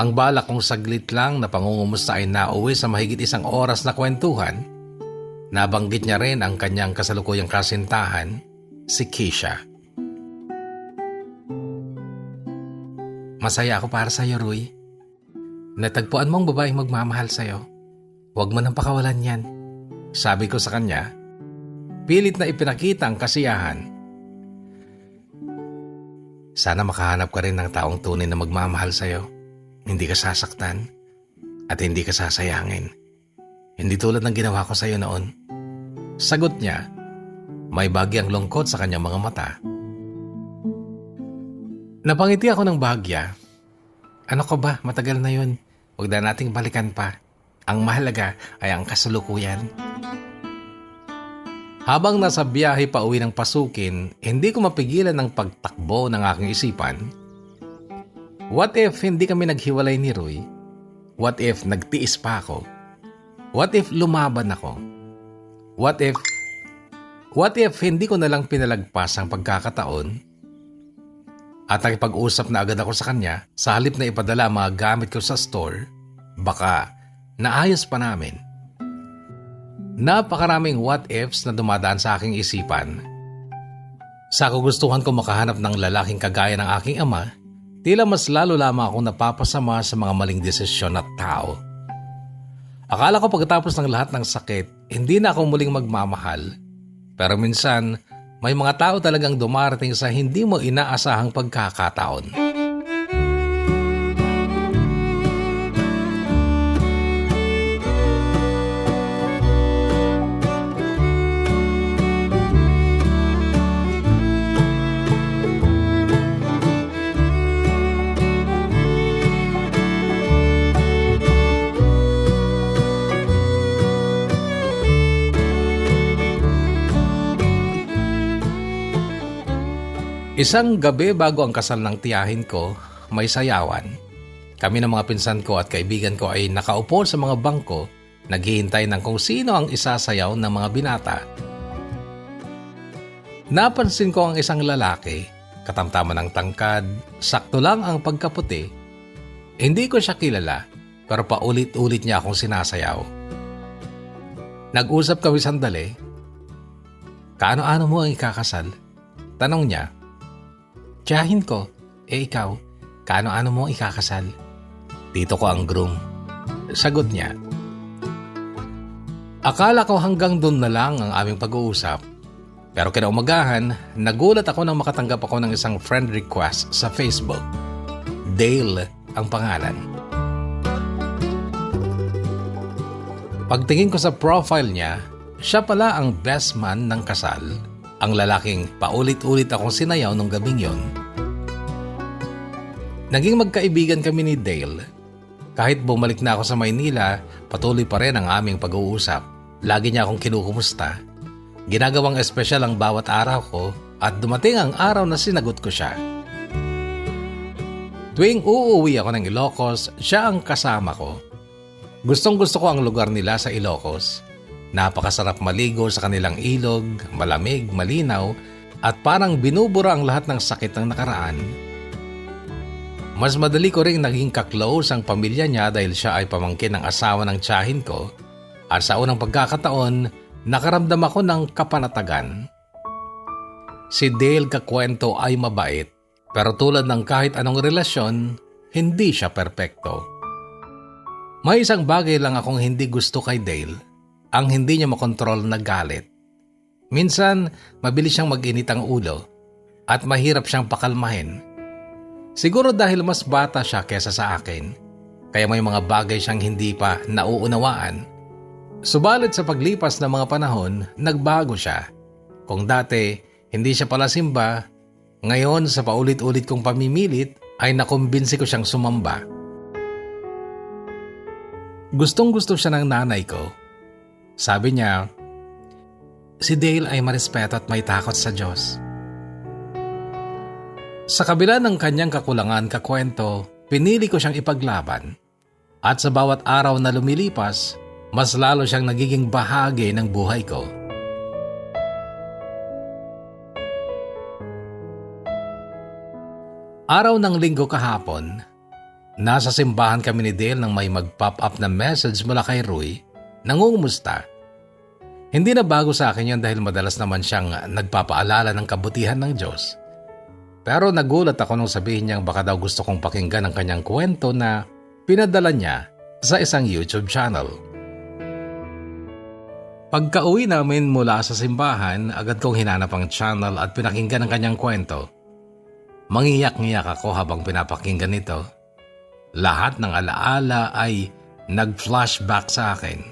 Ang balak kong saglit lang na pangungumusta ay nauwi sa mahigit 1 oras na kwentuhan. Nabanggit niya rin ang kanyang kasalukuyang kasintahan, si Keisha. Masaya ako para sa'yo, Ruy. Natagpuan mong babaeng magmamahal sa'yo. Huwag mo nang pakawalan yan. Sabi ko sa kanya, pilit na ipinakita ang kasiyahan. Sana makahanap ka rin ng taong tunay na magmamahal sa'yo. Hindi ka sasaktan at hindi ka sasayangin. Hindi tulad ng ginawa ko sa'yo noon. Sagot niya, may bagyang lungkot sa kanyang mga mata. Napangiti ako ng bahagya. Ano ka ba? Matagal na yun. Huwag na nating balikan pa. Ang mahalaga ay ang kasalukuyan. Habang nasa biyahe pa uwi ng pasukin, hindi ko mapigilan ng pagtakbo ng aking isipan. What if hindi kami naghiwalay ni Ruy? What if nagtiis pa ako? What if lumaban ako? What if hindi ko na lang pinalagpas ang pagkakataon? At nakipag-usap na agad ako sa kanya sa halip na ipadala ang mga gamit ko sa store, baka naayos pa namin. Napakaraming what ifs na dumadaan sa aking isipan. Sa kagustuhan ko makahanap ng lalaking kagaya ng aking ama, tila mas lalo lamang akong napapasama sa mga maling desisyon at tao. Akala ko pagkatapos ng lahat ng sakit, hindi na ako muling magmamahal. Pero minsan, may mga tao talagang dumarating sa hindi mo inaasahang pagkakataon. Isang gabi bago ang kasal ng tiyahin ko, may sayawan. Kami ng mga pinsan ko at kaibigan ko ay nakaupo sa mga bangko, naghihintay ng kung sino ang isasayaw ng mga binata. Napansin ko ang isang lalaki, katamtaman ng tangkad, sakto lang ang pagkaputi. Hindi ko siya kilala, pero paulit-ulit niya akong sinasayaw. Nag-usap kami sandali. Kaano-ano mo ang ikakasal? Tanong niya. Tiyahin ko, ikaw, kaano-ano mo ikakasal? Tito ko ang groom. Sagot niya. Akala ko hanggang doon na lang ang aming pag-uusap. Pero kinaumagahan, nagulat ako nang makatanggap ako ng isang friend request sa Facebook. Dale ang pangalan. Pagtingin ko sa profile niya, siya pala ang best man ng kasal. Ang lalaking paulit-ulit akong sinayaw nung gabing yon. Naging magkaibigan kami ni Dale. Kahit bumalik na ako sa Maynila, patuloy pa rin ang aming pag-uusap. Lagi niya akong kinukumusta. Ginagawang espesyal ang bawat araw ko at dumating ang araw na sinagot ko siya. Tuwing uuwi ako ng Ilocos, siya ang kasama ko. Gustong-gusto ko ang lugar nila sa Ilocos. Napakasarap maligo sa kanilang ilog, malamig, malinaw, at parang binubura ang lahat ng sakit ng nakaraan. Mas madali ko ring naging kaklose ang pamilya niya dahil siya ay pamangkin ng asawa ng tiyahin ko at sa unang pagkakataon, nakaramdam ako ng kapanatagan. Si Dale kakwento ay mabait, Pero tulad ng kahit anong relasyon, hindi siya perpekto. May isang bagay lang akong hindi gusto kay Dale, ang hindi niya makontrol na galit. Minsan, mabilis siyang mag-init ang ulo at mahirap siyang pakalmahin. Siguro dahil mas bata siya kesa sa akin, kaya may mga bagay siyang hindi pa nauunawaan. Subalit sa paglipas ng mga panahon, nagbago siya. Kung dati, hindi siya pala simba, ngayon sa paulit-ulit kong pamimilit ay nakumbinsi ko siyang sumamba. Gustong-gusto siya ng nanay ko. Sabi niya, si Dale ay marespeto at may takot sa Diyos. Sa kabila ng kanyang kakulangan kakwento, pinili ko siyang ipaglaban. At sa bawat araw na lumilipas, mas lalo siyang nagiging bahagi ng buhay ko. Araw ng linggo kahapon, nasa simbahan kami ni Dale nang may mag-pop up na message mula kay Rui, nangungumusta. Hindi na bago sa akin yan dahil madalas naman siyang nagpapaalala ng kabutihan ng Diyos. Pero nagulat ako nung sabihin niyang baka daw gusto kong pakinggan ang kanyang kwento na pinadala niya sa isang YouTube channel. Pagka-uwi namin mula sa simbahan, agad kong hinanap ang channel at pinakinggan ang kanyang kwento. Mangiyak-ngiyak ako habang pinapakinggan ito. Lahat ng alaala ay nag-flashback sa akin.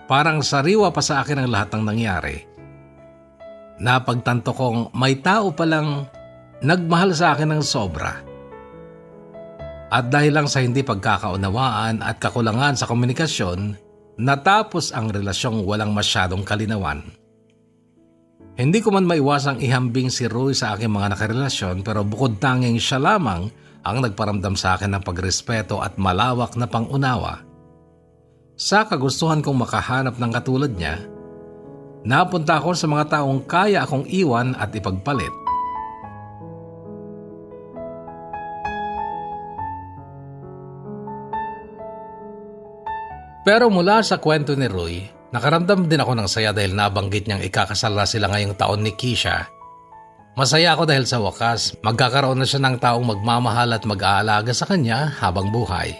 Parang sariwa pa sa akin ang lahat ng nangyari. Napagtanto kong may tao palang nagmahal sa akin ng sobra. At dahil lang sa hindi pagkakaunawaan at kakulangan sa komunikasyon, natapos ang relasyong walang masyadong kalinawan. Hindi ko man maiwasang ihambing si Rui sa aking mga nakarelasyon pero bukod tanging siya lamang ang nagparamdam sa akin ng pagrespeto at malawak na pangunawa. Sa kagustuhan kong makahanap ng katulad niya, napunta ako sa mga taong kaya akong iwan at ipagpalit. Pero mula sa kwento ni Rui, nakaramdam din ako ng saya dahil nabanggit niyang ikakasal na sila ngayong taon ni Keisha. Masaya ako dahil sa wakas, magkakaroon na siya ng taong magmamahal at mag-aalaga sa kanya habang buhay.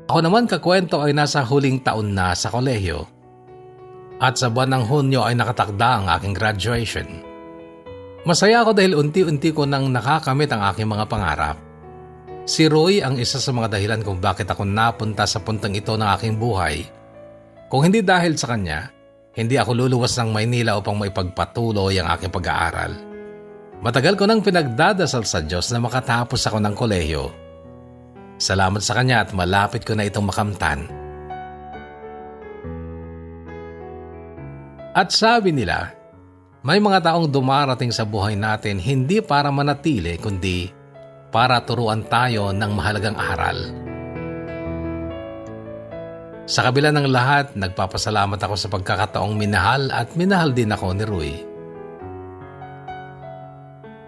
Ako naman kakwento ay nasa huling taon na sa kolehiyo. At sa buwan ng Hunyo ay nakatakda ang aking graduation. Masaya ako dahil unti-unti ko nang nakakamit ang aking mga pangarap. Si Roy ang isa sa mga dahilan kung bakit ako napunta sa puntang ito ng aking buhay. Kung hindi dahil sa kanya, hindi ako luluwas ng Maynila upang maipagpatuloy ang aking pag-aaral. Matagal ko nang pinagdadasal sa Diyos na makatapos ako ng kolehiyo. Salamat sa kanya at malapit ko na itong makamtan. At sabi nila, may mga taong dumarating sa buhay natin hindi para manatili kundi para turuan tayo ng mahalagang aral. Sa kabila ng lahat, nagpapasalamat ako sa pagkakataong minahal at minahal din ako ni Rui.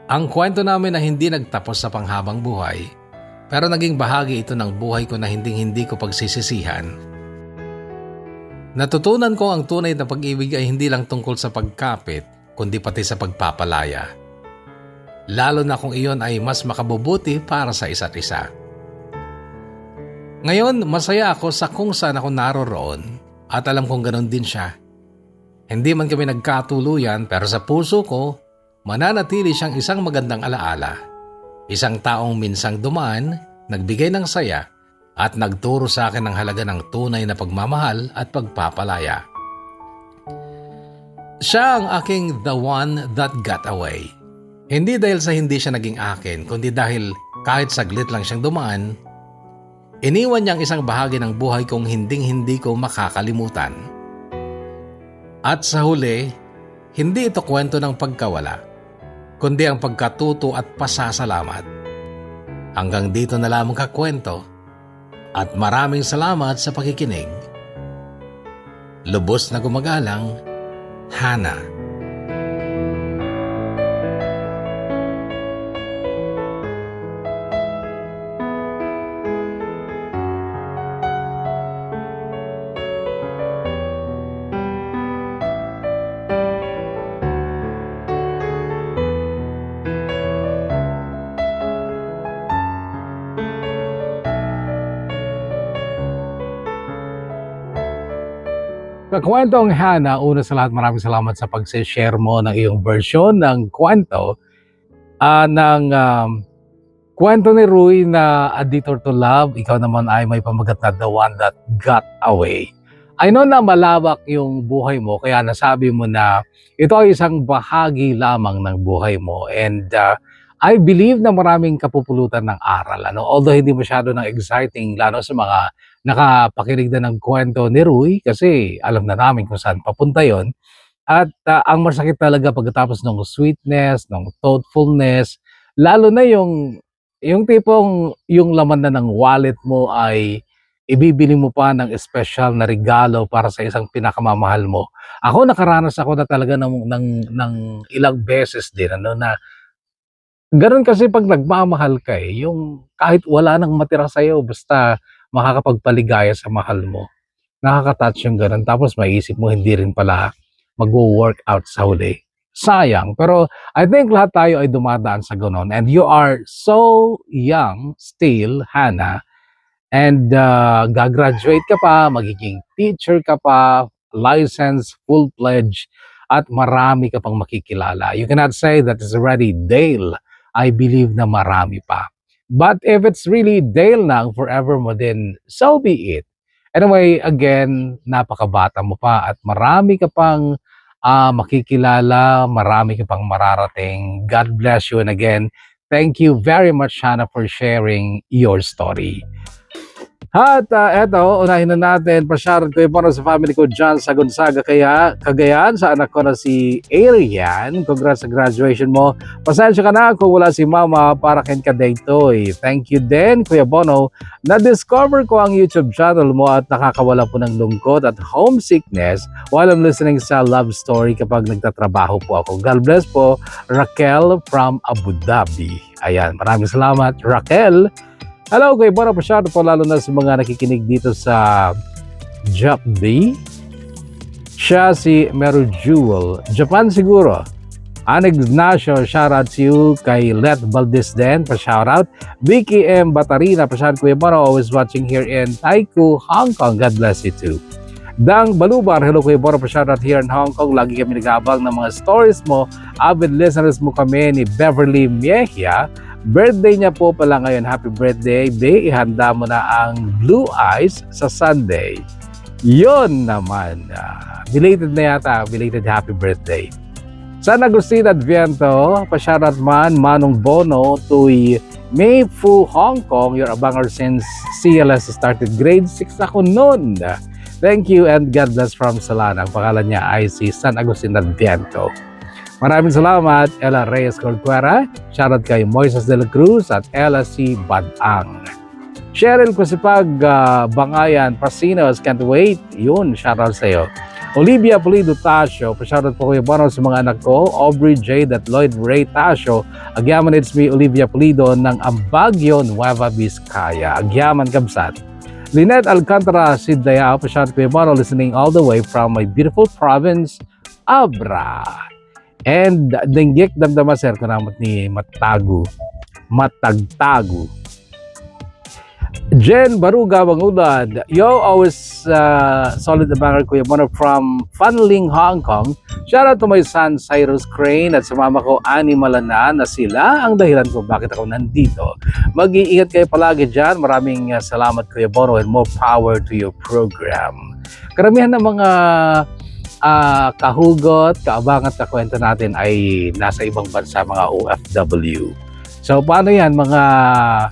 Ang kwento namin na hindi nagtapos sa panghabang buhay, pero naging bahagi ito ng buhay ko na hindi ko pagsisisihan. Natutunan ko ang tunay na pag-ibig ay hindi lang tungkol sa pagkapit, kundi pati sa pagpapalaya. Lalo na kung iyon ay mas makabubuti para sa isa't isa. Ngayon, masaya ako sa kung saan ako naroroon at alam kong ganun din siya. Hindi man kami nagkatuluyan pero sa puso ko, mananatili siyang isang magandang alaala. Isang taong minsang dumaan, nagbigay ng saya at nagturo sa akin ng halaga ng tunay na pagmamahal at pagpapalaya. Siya ang aking the one that got away. Hindi dahil sa hindi siya naging akin, kundi dahil kahit saglit lang siyang dumaan, iniwan niyang isang bahagi ng buhay kong hindi ko makakalimutan. At sa huli, hindi ito kwento ng pagkawala, kundi ang pagkatuto at pasasalamat. Hanggang dito na lamang kakwento at maraming salamat sa pakikinig. Lubos na gumagalang, Hana. kwentong Hana, una sa lahat maraming salamat sa pag-share mo ng iyong version ng kwento ng kwento ni Rui na Addicted to Love. Ikaw naman ay may pamagat na The One That Got Away. I know na malawak yung buhay mo, kaya nasabi mo na ito ay isang bahagi lamang ng buhay mo. And I believe na maraming kapupulutan ng aral. Although hindi masyado ng exciting, lalo sa mga nakapakinig na ng kwento ni Rui, kasi alam na namin kung saan papunta yon. At ang masakit talaga pagkatapos ng sweetness, ng thoughtfulness, lalo na yung tipong yung laman na ng wallet mo ay ibibili mo pa ng espesyal na regalo para sa isang pinakamamahal mo. Ako nakaranas ako na talaga ng ilang beses din na ganun kasi pag nagmamahal ka yung kahit wala nang matira sa'yo, basta makakapagpaligaya sa mahal mo. Nakaka-touch yung ganun. Tapos maisip mo hindi rin pala mag-work out sa huli. Sayang. Pero I think lahat tayo ay dumadaan sa ganun. And you are so young still, Hana. And gagraduate ka pa, magiging teacher ka pa, license, full-pledged, at marami ka pang makikilala. You cannot say that is already Dale. I believe na marami pa. But if it's really Dale nang forever mo din, so be it. Anyway, again, napakabata mo pa at marami ka pang makikilala, marami ka pang mararating. God bless you, and again, thank you very much, Hana, for sharing your story. At eto, unahin na natin, pasyaran ko para sa family ko dyan sa Gonzaga, Cagayan, sa anak ko na si Arian. Congrats sa graduation mo. Pasensya ka na kung wala si Mama para ken ka daytoy. Thank you din, Kuya Bono. Na-discover ko ang YouTube channel mo at nakakawala po ng lungkot at homesickness while I'm listening sa love story kapag nagtatrabaho po ako. God bless po, Raquel from Abu Dhabi. Ayan, maraming salamat, Raquel. Hello, Kuya Bono, pasyado po lalo na sa mga nakikinig dito sa Japdi. Siya si Meru Jewel. Japan siguro. An Ignacio, shoutout to you. Kay Let Valdez din, pa-shoutout. Vicky M. Batarina, pasyado Kuya Bono, always watching here in Taikoo, Hong Kong. God bless you too. Dang Balubar, hello Kuya Bono, pa-shoutout here in Hong Kong. Lagi kami nag-aabang ng mga stories mo. Avid listeners mo kami ni Beverly Mejia. Birthday niya po pala ngayon. Happy birthday, Be. Ihanda mo na ang Blue Eyes sa Sunday. Yon naman. Belated na yata. Belated happy birthday. San Agustin Adviento, pa-shoutout man, Manong Bono, to May Fu, Hong Kong. Your abanger since CLS started grade 6 ako noon. Thank you and God bless from Salana. Ang pangalan niya ay si San Agustin Adviento. Maraming salamat, Ella Reyes Corcuera. Shoutout kay Moises de la Cruz at Ella C. Badang. Cheryl Kusipag, Bangayan, Pasinos, can't wait. Yun, shoutout sa iyo. Olivia Pulido Tasio, pa-shoutout po Kuya Bono sa mga anak ko, Aubrey Jade at Lloyd Ray Tasio. Agyaman, it's me, Olivia Pulido ng Ambagyo, Nueva Vizcaya. Agyaman, Kabsat. Lynette Alcantara Sidaya, pa-shoutout Kuya Bono, listening all the way from my beautiful province, Abra. And dinggik damdama sir kanamat ni Matagtago. Jen Baruga Bangudad. Yo, always solid abanger Kuya Bono from Funling, Hong Kong. Shout out to my son Cyrus Crane at sa mama ko Annie Malana na sila ang dahilan kung bakit ako nandito. Mag-iingat kayo palagi dyan. Maraming salamat Kuya Bono and more power to your program. Karamihan ng mga kahugot, kaabangan at kakwento natin ay nasa ibang bansa, mga OFW. So paano yan mga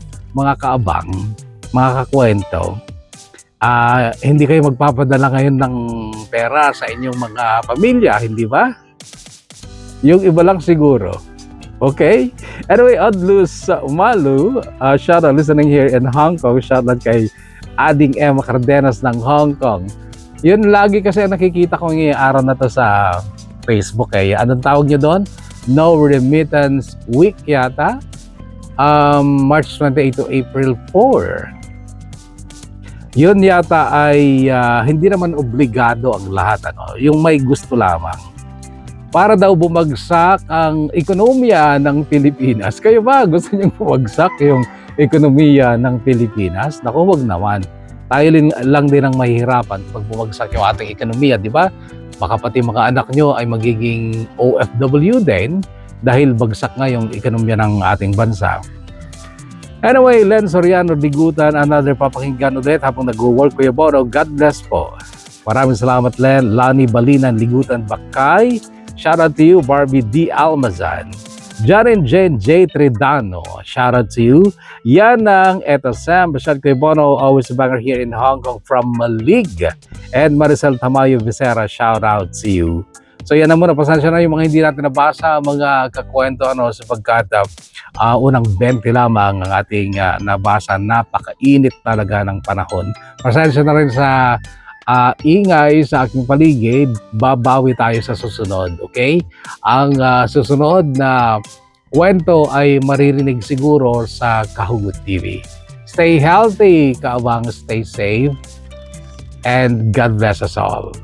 kaabang, mga kakwento? Hindi kayo magpapadala ngayon ng pera sa inyong mga pamilya, hindi ba? Yung iba lang siguro. Okay? Anyway, Odlus Umalu, shout out listening here in Hong Kong. Shout out kay Ading M. Cardenas ng Hong Kong. Yun lagi kasi nakikita ko ngayong araw na to sa Facebook Anong tawag nyo doon? No Remittance Week yata. March 28 to April 4. Yun yata ay hindi naman obligado ang lahat. Yung may gusto lamang. Para daw bumagsak ang ekonomiya ng Pilipinas. Kayo ba? Gusto nyo bumagsak yung ekonomiya ng Pilipinas? Naku, wag naman. tayo lang din ang mahihirapan pag bumagsak yung ating ekonomiya, di ba? Baka pati mga anak nyo ay magiging OFW din dahil bagsak nga yung ekonomiya ng ating bansa. Anyway, Len Soriano Digutan, another papakinggan ulit habang nag-work Kuya Bono. God bless po. Maraming salamat, Len. Lani Balinan, Ligutan Bakay. Shout out to you, Barbie D. Almazan. Jaren Jen J. Tridano, shout out to you. Yan ang Eto Sam, Bashad Kuya Bono, always a banger here in Hong Kong from Malig. And Maricel Tamayo Vicera, shout out to you. So yan na muna, pasensya na yung mga hindi natin nabasa, mga kakwento, sapagkat unang 20 lamang ang ating nabasa. Napakainit talaga ng panahon. Pasensya na rin sa ingay sa aking paligid. Babawi tayo sa susunod, okay? Ang susunod na kwento ay maririnig siguro sa Kahugot TV. Stay healthy, kaabang, stay safe, and God bless us all.